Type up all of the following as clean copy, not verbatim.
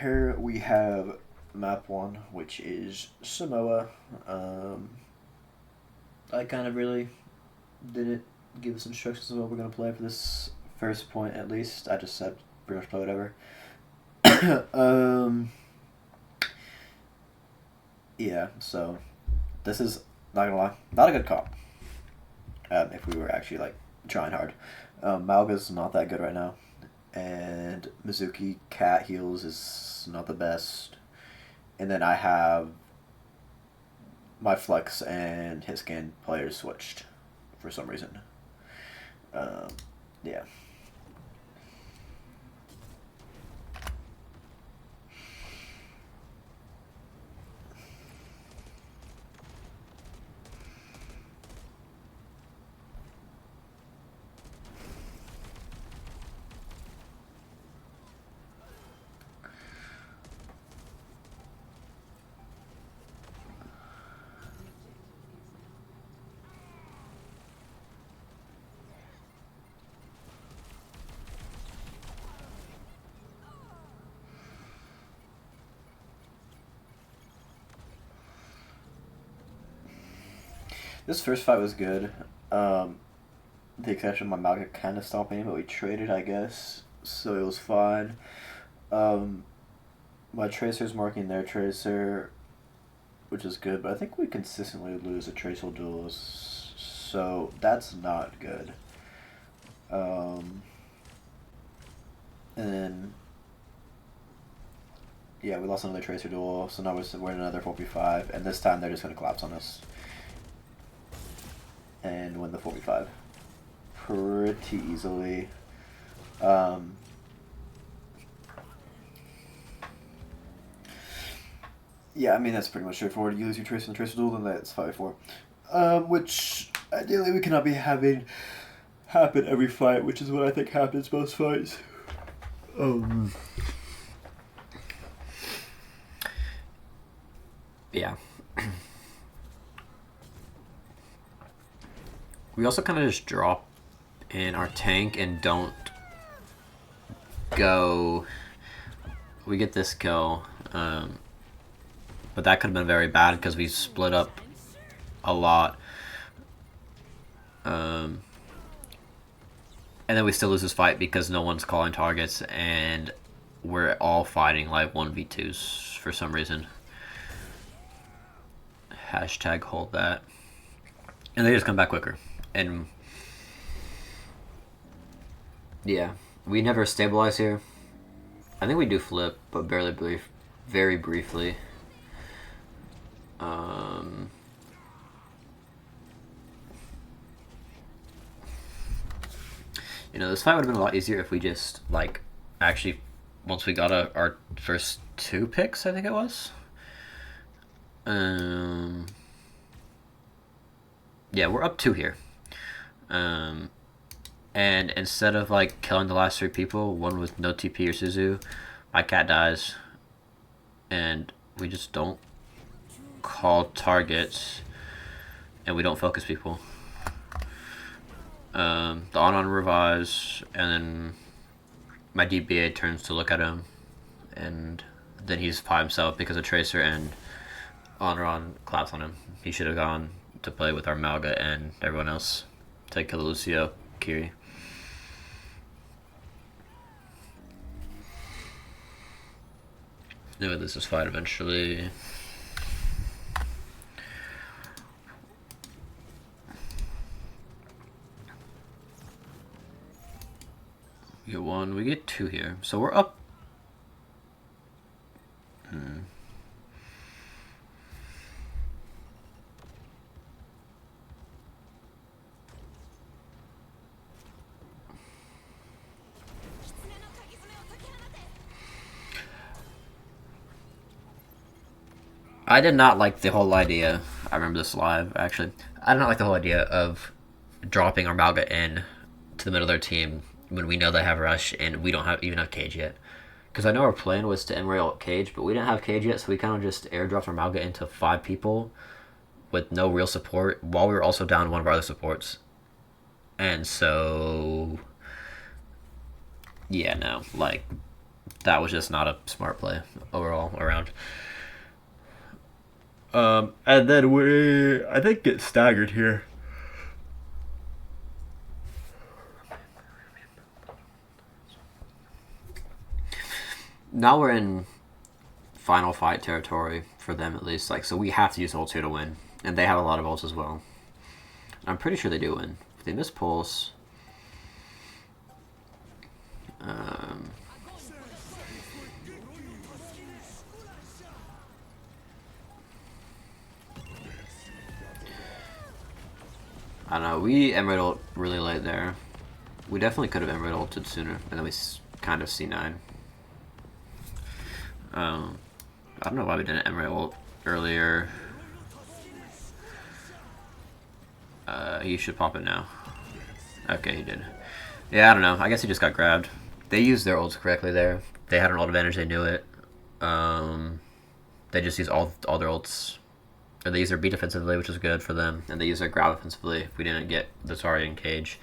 here we have map 1, which is Samoa. I kind of really didn't give us instructions on what we're going to play for this first point, at least. I just said pretty much play whatever. Yeah, so this is, not gonna lie, not a good comp. If we were actually like trying hard. Malga's not that good right now. And Mizuki Cat Heals is not the best. And then I have my Flex and his scan players switched for some reason. Yeah. This first fight was good. The exception of my Malga kind of stopped me, but we traded, I guess, so it was fine. My Tracer's marking their Tracer, which is good, but I think we consistently lose the Tracer duels, so that's not good. And then, yeah, we lost another Tracer duel, so now we're in another 4v5, and this time they're just going to collapse on us and win the 4v5 pretty easily. Yeah, I mean, that's pretty much straightforward. You lose your Tracer and Tracer duel, then that's 5v4. Which, ideally, we cannot be having happen every fight, which is what I think happens most fights. Yeah. We also kind of just drop in our tank and don't go. We get this kill, but that could have been very bad because we split up a lot. And then we still lose this fight because no one's calling targets and we're all fighting like 1v2s for some reason. Hashtag hold that. And they just come back quicker. And yeah, we never stabilize here. I think we do flip, but very briefly. You know, this fight would have been a lot easier if we just, like, actually, once we got our first 2 picks, I think it was. Yeah, we're up 2 here. And instead of, like, killing the last 3 people, one with no TP or Suzu, my cat dies. And we just don't call targets. And we don't focus people. The on revives, and then my DBA turns to look at him, and then he's by himself because of Tracer, and on claps on him. He should have gone to play with our Malga and everyone else to kill Lucio, Kiri. Knew this was fight eventually. We get 1, we get 2 here. So we're up. I did not like the whole idea. I remember this live, actually. I did not like the whole idea of dropping our Malga in to the middle of their team when we know they have rush and we don't even have cage yet. Because I know our plan was to end cage, but we didn't have cage yet, so we kind of just airdropped our Malga into 5 people with no real support, while we were also down one of our other supports. And so, yeah, no, like, that was just not a smart play overall around. And then we, I think, get staggered here. Now we're in final fight territory for them at least. Like, so we have to use ult 2 to win, and they have a lot of ults as well. I'm pretty sure they do win. If they miss pulse, I don't know. We Emerald ult really late there. We definitely could have Emerald ulted sooner, and then we kind of C9. I don't know why we didn't Emerald ult earlier. He should pop it now. Okay, he did. Yeah, I don't know. I guess he just got grabbed. They used their ults correctly there. They had an ult advantage. They knew it. They just used all their ults. Or they used their B defensively, which was good for them. And they used their grab offensively. We didn't get the Zarya in cage.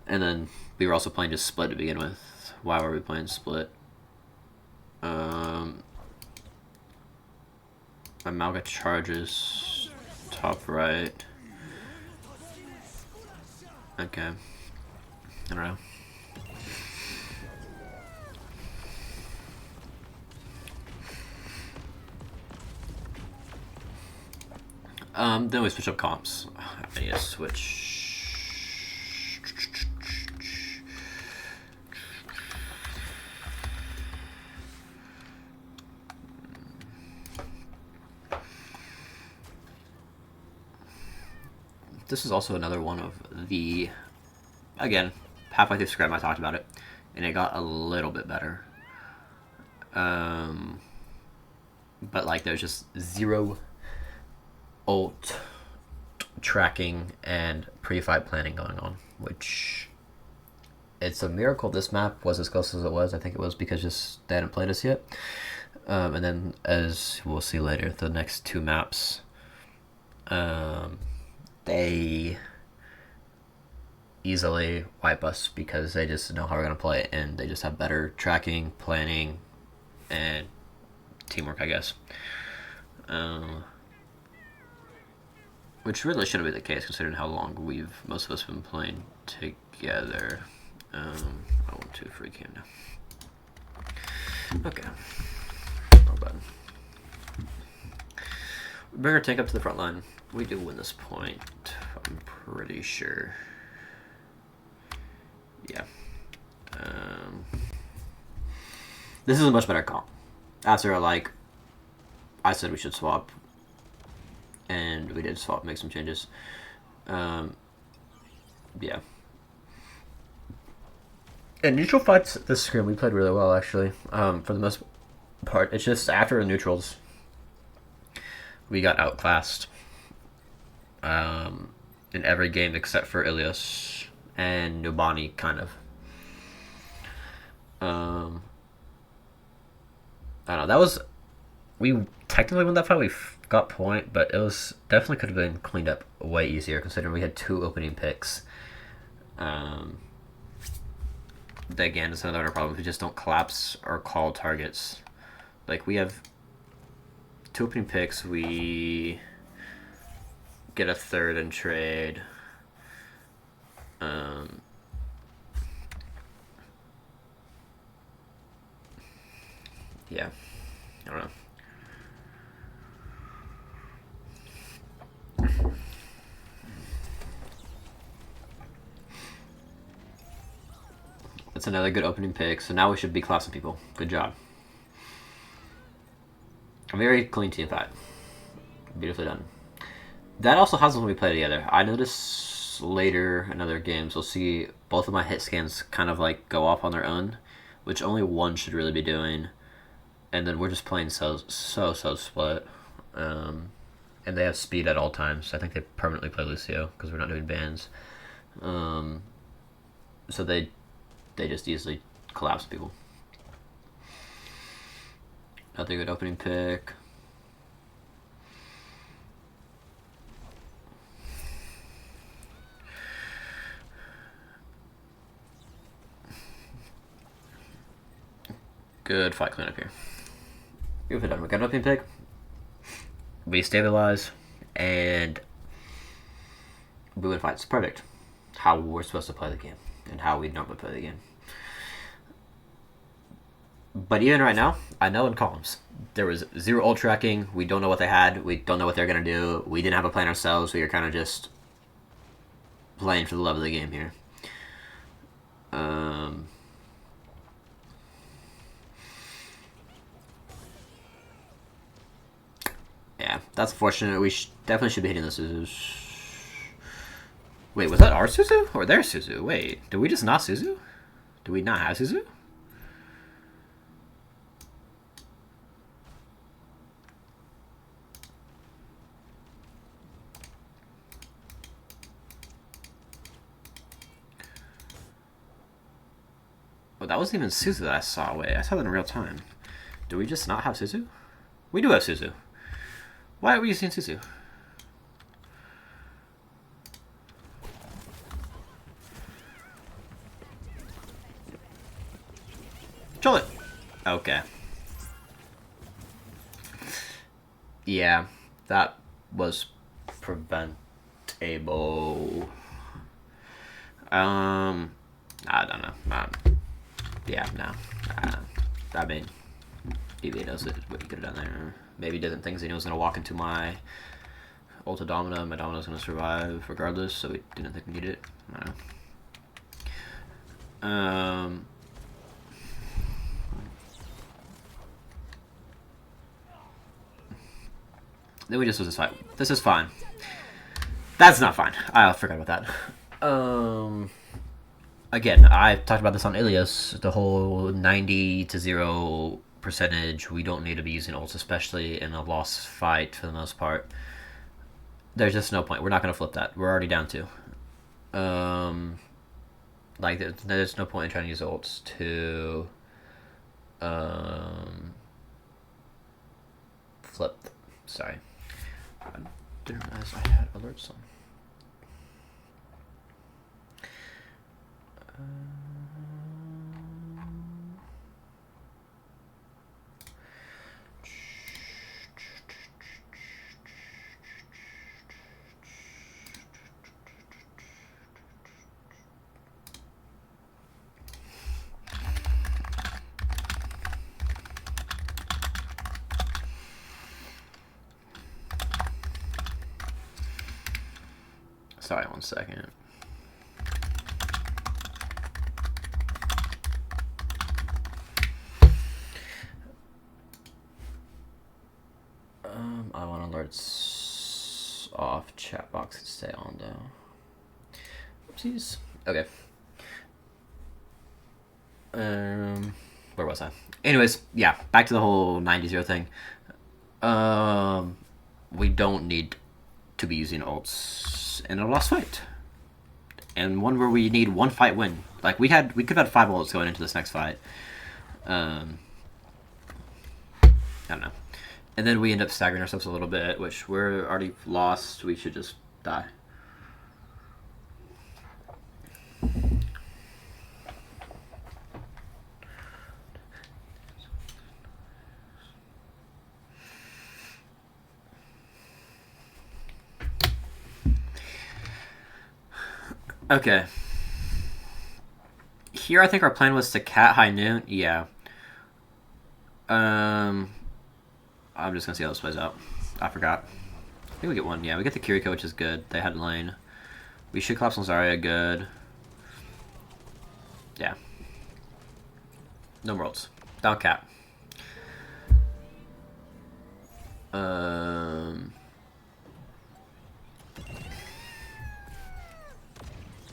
And then we were also playing just split to begin with. Why were we playing split? Amalga charges top right. Okay. I don't know. Then we switch up comps. I need to switch. This is also another one of the, again, halfway through scrim I talked about it, and it got a little bit better. But like there's just zero ult tracking and pre-fight planning going on, which it's a miracle this map was as close as it was. I think it was because just they hadn't played us yet. And then as we'll see later, the next two maps, they easily wipe us because they just know how we're going to play, and they just have better tracking, planning, and teamwork, I guess. Which really shouldn't be the case considering how long most of us been playing together. I want to free cam now. Okay. Not bad. We bring our tank up to the front line. We do win this point, I'm pretty sure. Yeah. This is a much better comp. After, like, I said we should swap, and we did swap, make some changes. Yeah. In neutral fights this scrim, we played really well, actually, for the most part. It's just after the neutrals, we got outclassed in every game except for Ilios and Nubani, kind of. I don't know. That was, we technically won that fight. We got point, but it was definitely could have been cleaned up way easier considering we had 2 opening picks. Again, it's another problem. We just don't collapse or call targets. Like, we have 2 opening picks. We get a 3rd in trade. Yeah, I don't know. That's another good opening pick. So now we should be classing people. Good job. A very clean team fight. Beautifully done. That also happens when we play together. I notice later in other games, we'll see both of my hit scans kind of like go off on their own, which only one should really be doing. And then we're just playing so split. And they have speed at all times. I think they permanently play Lucio because we're not doing bans. So they just easily collapse people. Another good opening pick. Good fight cleanup here. We've done. We got an opening pick. We stabilize, and we win fights. Perfect. How we're supposed to play the game, and how we normally play the game. But even right now, I know in columns, there was zero ult tracking. We don't know what they had. We don't know what they're going to do. We didn't have a plan ourselves. We were kind of just playing for the love of the game here. Yeah, that's unfortunate. We definitely should be hitting the Suzus. Wait, was that our Suzu? Or their Suzu? Wait, did we just not Suzu? Do we not have Suzu? Oh, that wasn't even Suzu that I saw. Wait, I saw that in real time. Do we just not have Suzu? We do have Suzu. Why are we using Suzu? Control it! Okay. Yeah, that was preventable. I don't know. Yeah, no. I mean, DBA knows what he could have done there. Maybe he didn't think he was going to walk into my Ulta Domina. My Domina's going to survive regardless, so we didn't think we needed it. I don't know. Then we just lose this fight. This is fine. That's not fine. I forgot about that. Again, I talked about this on Ilias. The whole 90 to 0 percentage. We don't need to be using ults, especially in a lost fight for the most part. There's just no point. We're not going to flip that. We're already down 2. Like, there's no point in trying to use ults to flip. Sorry. I didn't realize I had alerts on. Sorry, 1 second. I want alerts off. Chat box to stay on though. Oopsies. Okay. Where was I? Anyways, yeah, back to the whole 90-0 thing. We don't need to be using ults in a lost fight. And one where we need 1 fight win. Like we could have had 5 ults going into this next fight. I don't know. And then we end up staggering ourselves a little bit, which we're already lost. We should just die. Okay. Here, I think our plan was to cat high noon. Yeah. I'm just gonna see how this plays out. I forgot. I think we get 1. Yeah, we get the Kiriko, which is good. They had lane. We should collapse on Zarya. Good. Yeah. No more ults. Down cap.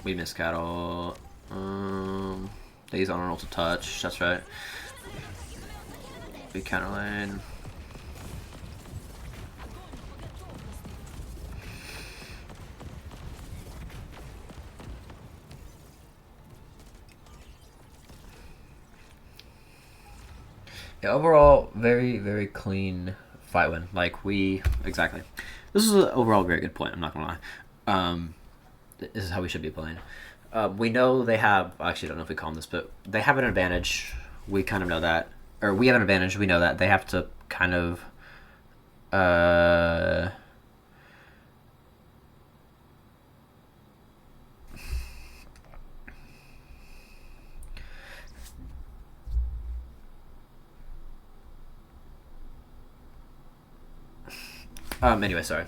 We missed cattle. These on an ulti touch. That's right. We counter lane. Yeah, overall, very, very clean fight win. Like, exactly. This is an overall very good point, I'm not gonna lie. This is how we should be playing. We know they have, I actually don't know if we call them this, but they have an advantage. We kind of know that. or we have an advantage. We know that they have to kind of. Anyway, sorry.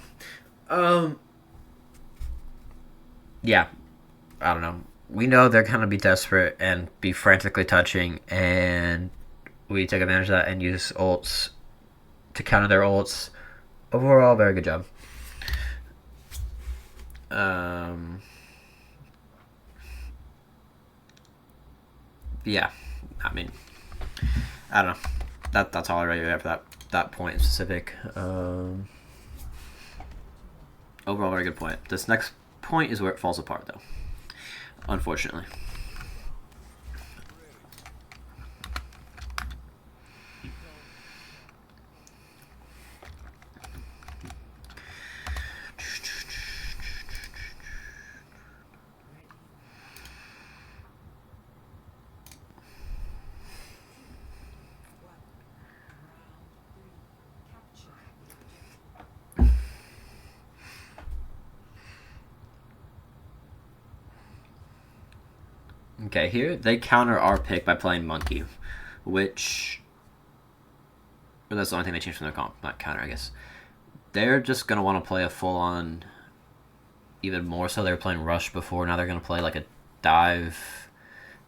Yeah, I don't know. We know they're gonna be desperate and be frantically touching, and we take advantage of that and use ults to counter their ults. Overall, very good job. Yeah, I mean, I don't know. That's all I really have for that point specific. Overall, very good point. This next point is where it falls apart, though. Unfortunately. Okay, here they counter our pick by playing Monkey, which... Well, that's the only thing they changed from their comp. Not counter, I guess. They're just going to want to play a full-on... Even more so, they were playing Rush before. Now they're going to play like a dive...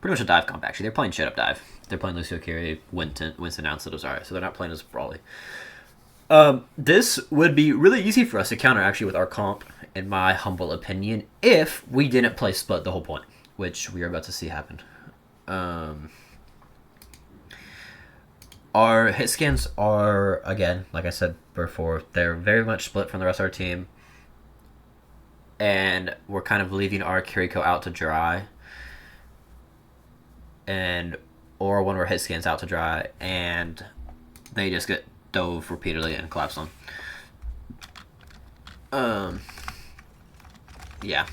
Pretty much a dive comp, actually. They're playing straight-up dive. They're playing Lucio Kiri, Winston announced it was alright, so they're not playing as brawly. This would be really easy for us to counter, actually, with our comp, in my humble opinion, if we didn't play Split the whole point, which we are about to see happen. Our hit scans are, again, like I said before, they're very much split from the rest of our team. And we're kind of leaving our Kiriko out to dry. Or when we're hit scans out to dry, and they just get dove repeatedly and collapse on. Yeah.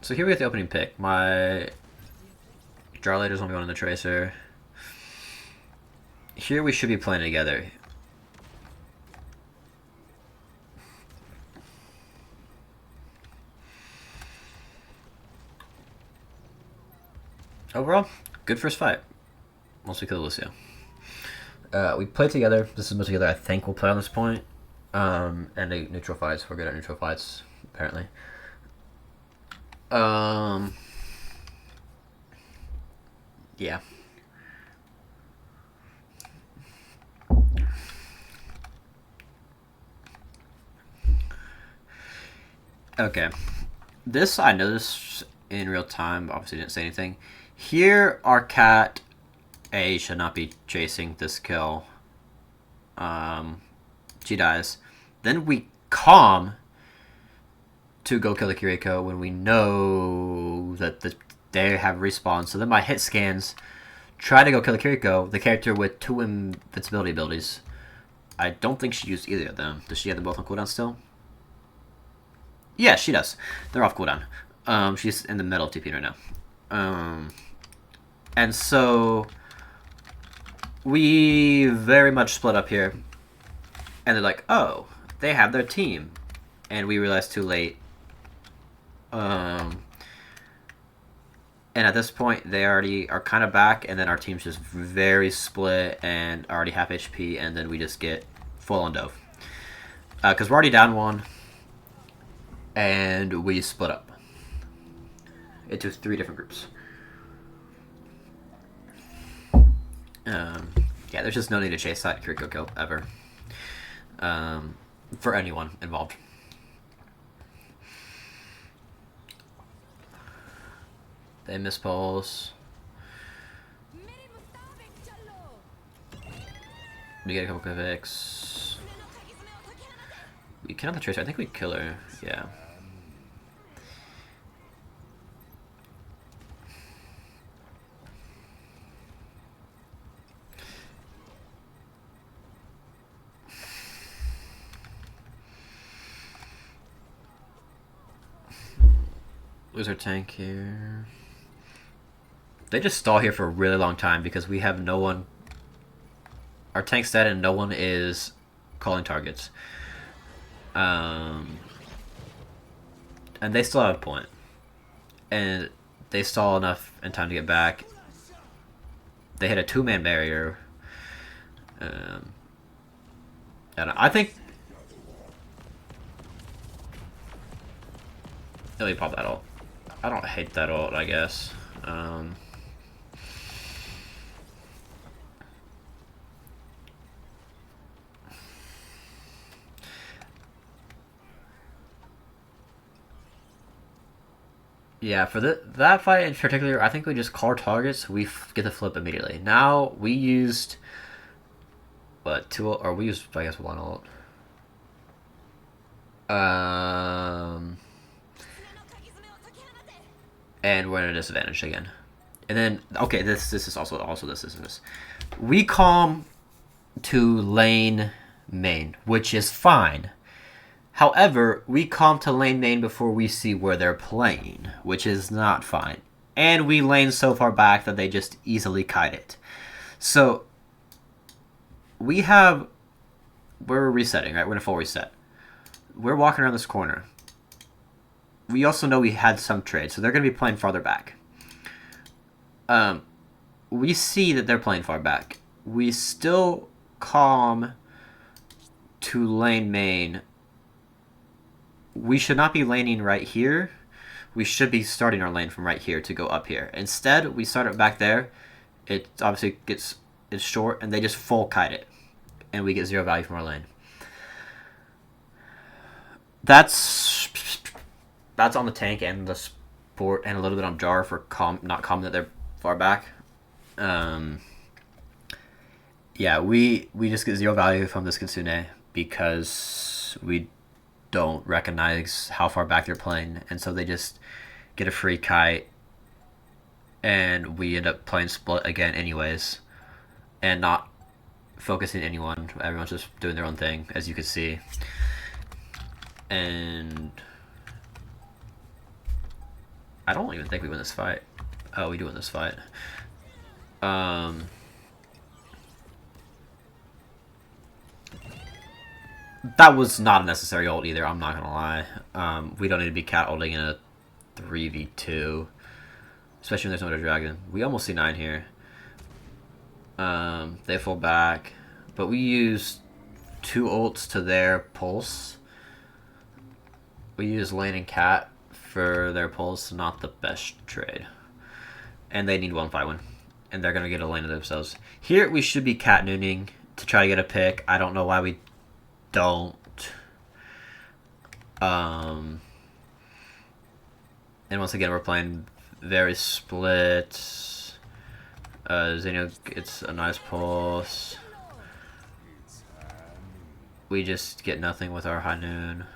So here we get the opening pick. My draw leader's only going in the Tracer. Here we should be playing together. Overall, good first fight. Once we kill Lucio. We play together. This is most together I think we'll play on this point. And a neutral fights. We're good at neutral fights, apparently. Yeah. Okay. This I noticed in real time. Obviously didn't say anything. Here, our cat A should not be chasing this kill. She dies. Then we calm to go kill the Kiriko when we know that they have respawn. So then my hit scans try to go kill the Kiriko, the character with 2 invincibility abilities. I don't think she used either of them. Does she have them both on cooldown still? Yeah, she does. They're off cooldown. She's in the middle of TP right now. And so we very much split up here. And they're like, oh, they have their team. And we realized too late. And at this point, they already are kind of back. And then our team's just very split and already half HP. And then we just get full on dove. Because we're already down 1. And we split up into 3 different groups. Yeah, there's just no need to chase that Kiriko kill ever. For anyone involved. They miss pulse. We get a couple Kvix. We kill the Tracer. I think we kill her. Yeah. lose our tank here. They just stall here for a really long time because we have no one. Our tank's dead and no one is calling targets. And they still have a point. And they stall enough in time to get back. They hit a 2-man barrier. And I think. Let me pop that ult. I don't hate that ult, I guess. Yeah, for that fight in particular, I think we just call targets. We get the flip immediately. Now we used what 2 or we used I guess 1 ult. And we're at a disadvantage again. And then okay, this is also this. We calm to lane main, which is fine. However, we calm to lane main before we see where they're playing, which is not fine. And we lane so far back that they just easily kite it. So we're resetting, right? We're in a full reset. We're walking around this corner. We also know we had some trade, so they're going to be playing farther back. We see that they're playing far back. We still calm to lane main. We should not be laning right here. We should be starting our lane from right here to go up here. Instead, we start it back there. It obviously it's short, and they just full kite it. And we get 0 value from our lane. That's on the tank and the sport, and a little bit on Jar for not calm that they're far back. Yeah, we just get 0 value from this Kitsune because we don't recognize how far back they're playing, and so they just get a free kite, and we end up playing split again anyways, and not focusing anyone. Everyone's just doing their own thing, as you can see. And I don't even think we win this fight. Oh, we do win this fight. That was not a necessary ult either, I'm not gonna lie. We don't need to be cat ulting in a 3v2. Especially when there's no other dragon. We almost see 9 here. They fall back. But we use 2 ults to their pulse. We use lane and cat for their pulse, not the best trade. And they need 1-5-1. And they're gonna get a lane of themselves. Here we should be cat nooning to try to get a pick. I don't know why we don't. And once again, we're playing very split. Xenio gets a nice pulse. We just get nothing with our high noon.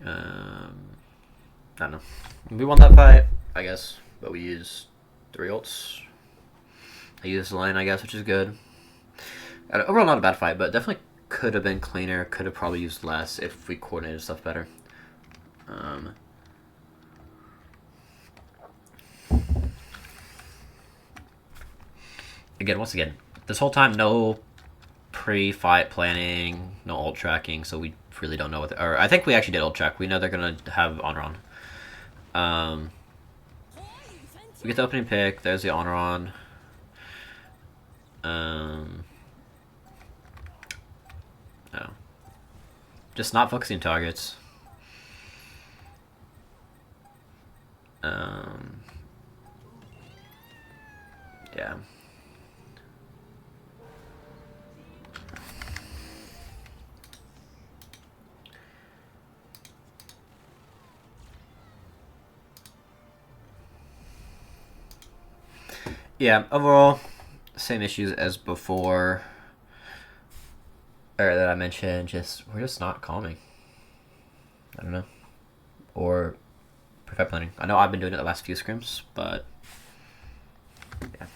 I don't know. We won that fight, I guess, but we used 3 ults. I used the lane, I guess, which is good. Overall, not a bad fight, but definitely could have been cleaner. Could have probably used less if we coordinated stuff better. Once again, this whole time, no pre-fight planning, no ult tracking, so we really don't know what. Or I think we actually did ult track. We know they're gonna have honor on. We get the opening pick. There's the honor on. No. Just not focusing targets. Yeah. Yeah, overall, same issues as before, or that I mentioned. We're just not calming. I don't know, or perfect planning. I know I've been doing it the last few scrims, but yeah.